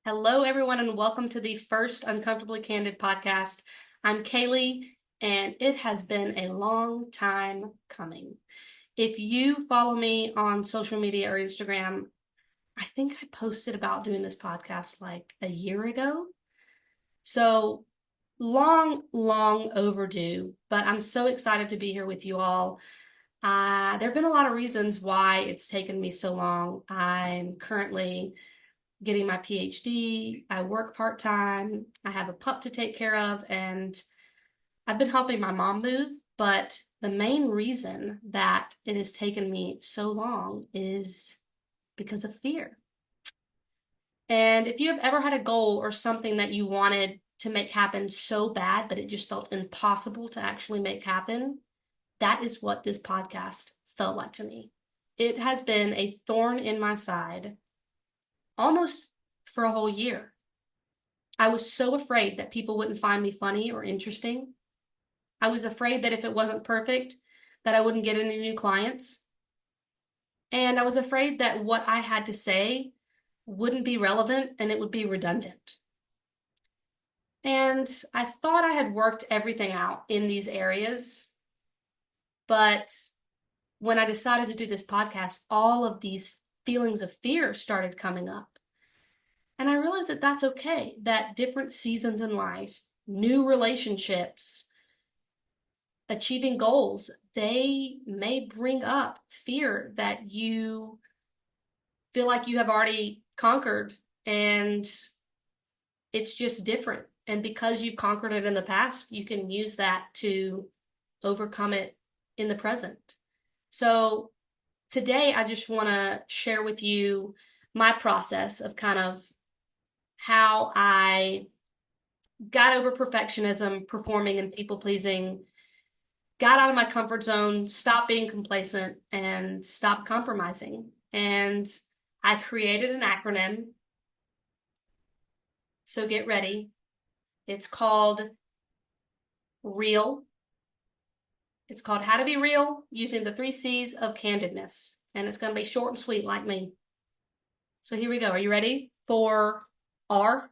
Hello, everyone, and welcome to the first Uncomfortably Candid podcast. I'm Kaylee, and it has been a long time coming. If you follow me on social media or Instagram, I think I posted about doing this podcast like a year ago. So long overdue, but I'm so excited to be here with you all. There have been a lot of reasons why it's taken me so long. I'm currently getting my PhD. I work part-time. I have a pup to take care of, and I've been helping my mom move. But the main reason that it has taken me so long is because of fear. And if you have ever had a goal or something that you wanted to make happen so bad, but it just felt impossible to actually make happen, that is what this podcast felt like to me. It has been a thorn in my side almost for a whole year. I was so afraid that people wouldn't find me funny or interesting. I was afraid that if it wasn't perfect, that I wouldn't get any new clients. And I was afraid that what I had to say wouldn't be relevant and it would be redundant. And I thought I had worked everything out in these areas. But when I decided to do this podcast, all of these feelings of fear started coming up. And I realized that that's okay, that different seasons in life, new relationships, achieving goals, they may bring up fear that you feel like you have already conquered, and it's just different. And because you've conquered it in the past, you can use that to overcome it in the present. So today, I just want to share with you my process of kind of how I got over perfectionism, performing, and people pleasing, got out of my comfort zone, stopped being complacent, and stopped compromising. And I created an acronym. So get ready. It's called REAL. It's called How to Be Real using the 3 C's of candidness. And it's going to be short and sweet like me. So here we go. Are you ready for R?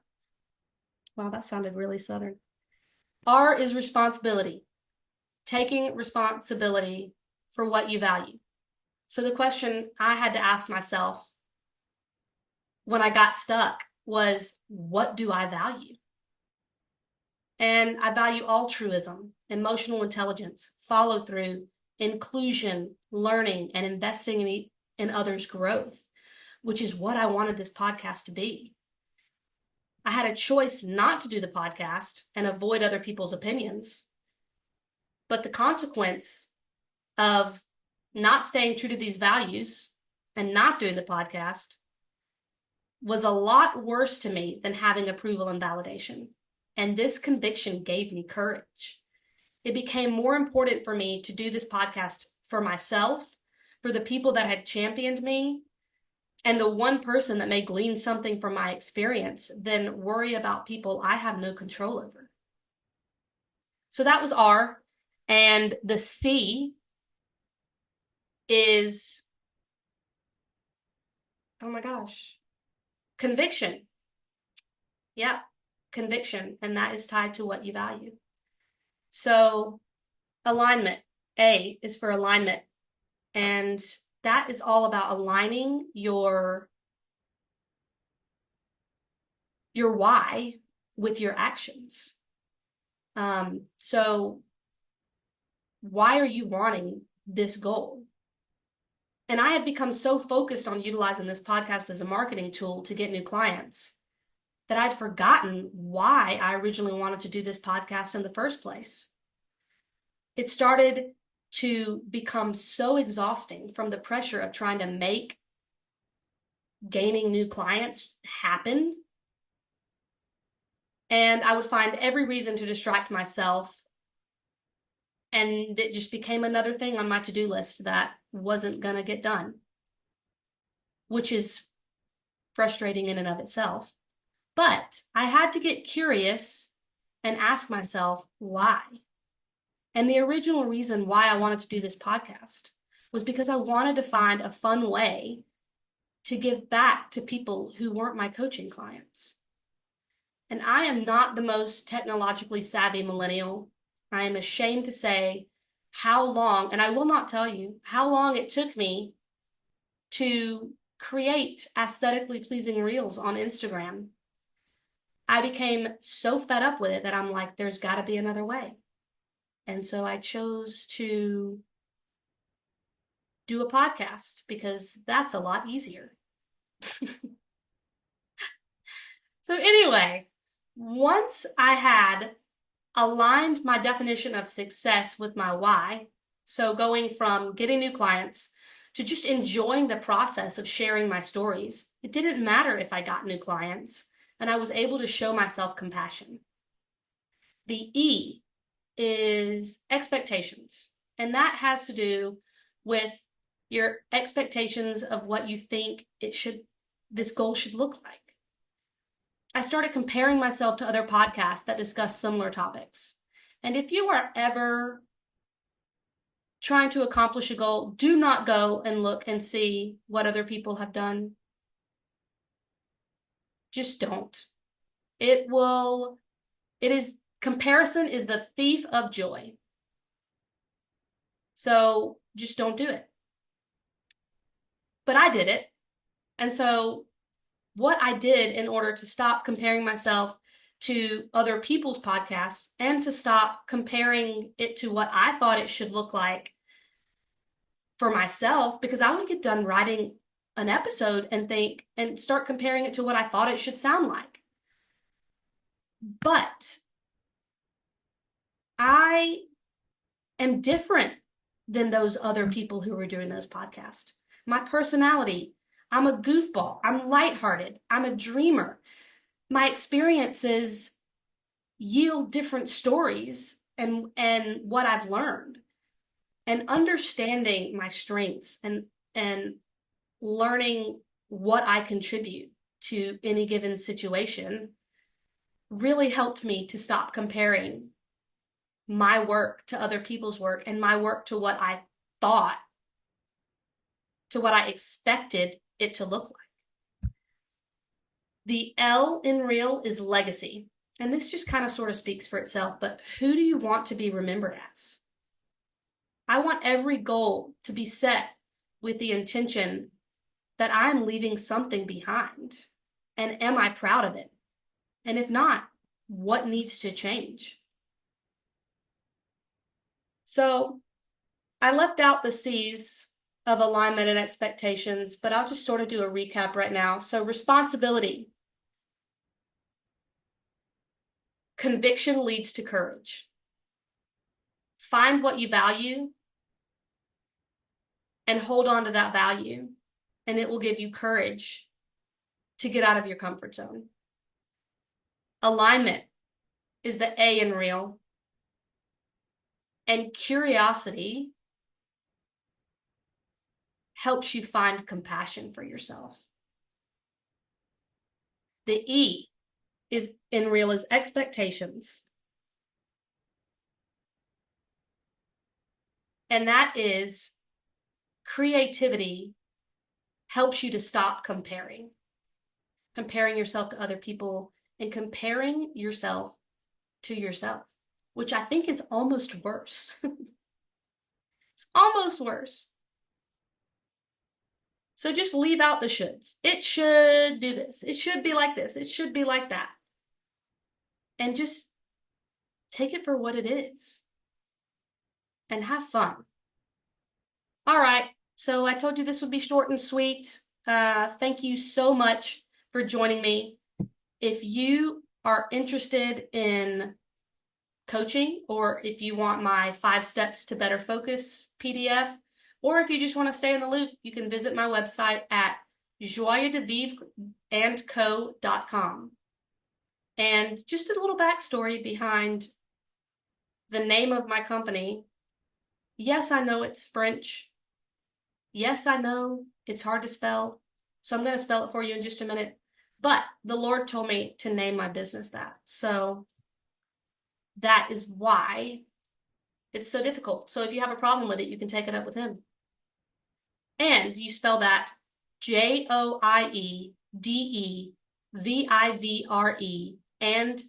Wow, that sounded really Southern. R is responsibility. Taking responsibility for what you value. So the question I had to ask myself when I got stuck was, what do I value? And I value altruism, emotional intelligence, follow through, inclusion, learning, and investing in others' growth, which is what I wanted this podcast to be. I had a choice not to do the podcast and avoid other people's opinions. But the consequence of not staying true to these values and not doing the podcast was a lot worse to me than having approval and validation. And this conviction gave me courage. It became more important for me to do this podcast for myself, for the people that had championed me, and the one person that may glean something from my experience than worry about people I have no control over. So that was R. And the C is, oh my gosh, conviction. Yeah, conviction. And that is tied to what you value. So alignment. A is for alignment. And that is all about aligning your why with your actions. So why are you wanting this goal? And I had become so focused on utilizing this podcast as a marketing tool to get new clients that I'd forgotten why I originally wanted to do this podcast in the first place. It started to become so exhausting from the pressure of trying to make gaining new clients happen. And I would find every reason to distract myself. And it just became another thing on my to-do list that wasn't going to get done, which is frustrating in and of itself. But I had to get curious and ask myself why. And the original reason why I wanted to do this podcast was because I wanted to find a fun way to give back to people who weren't my coaching clients. And I am not the most technologically savvy millennial. I am ashamed to say how long, and I will not tell you how long it took me to create aesthetically pleasing reels on Instagram. I became so fed up with it that I'm like, there's got to be another way. And so I chose to do a podcast because that's a lot easier. So, anyway, once I had aligned my definition of success with my why, so going from getting new clients to just enjoying the process of sharing my stories, it didn't matter if I got new clients, and I was able to show myself compassion. The E is expectations, and that has to do with your expectations of what you think this goal should look like. I started comparing myself to other podcasts that discuss similar topics. And if you are ever trying to accomplish a goal, do not go and look and see what other people have done. Just don't. Comparison is the thief of joy. So just don't do it. But I did it. And so what I did in order to stop comparing myself to other people's podcasts and to stop comparing it to what I thought it should look like for myself, because I would get done writing an episode and start comparing it to what I thought it should sound like. But I am different than those other people who were doing those podcasts. My personality, I'm a goofball. I'm lighthearted. I'm a dreamer. My experiences yield different stories and what I've learned. And understanding my strengths and learning what I contribute to any given situation really helped me to stop comparing my work to other people's work and my work to what I thought, to what I expected it to look like. The L in real is legacy. And this just kind of sort of speaks for itself, but who do you want to be remembered as? I want every goal to be set with the intention that I'm leaving something behind. And am I proud of it? And if not, what needs to change? So I left out the C's of alignment and expectations, but I'll just sort of do a recap right now. So responsibility. Conviction leads to courage. Find what you value and hold on to that value, and it will give you courage to get out of your comfort zone. Alignment is the A in real. And curiosity helps you find compassion for yourself. The E is in real is expectations. And that is creativity helps you to stop comparing yourself to other people and comparing yourself to yourself, which I think is almost worse. It's almost worse. So just leave out the shoulds. It should do this. It should be like this. It should be like that. And just take it for what it is and have fun. All right. So I told you this would be short and sweet. Thank you so much for joining me. If you are interested in coaching, or if you want my 5 steps to better focus PDF, or if you just want to stay in the loop, you can visit my website at joyedevivreandco.com. And just a little backstory behind the name of my company. Yes, I know it's French. Yes, I know it's hard to spell. So I'm going to spell it for you in just a minute. But the Lord told me to name my business that. So that is why it's so difficult. So if you have a problem with it, you can take it up with him. And you spell that Joyedevivre and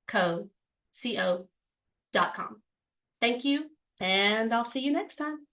co.com. Thank you, and I'll see you next time.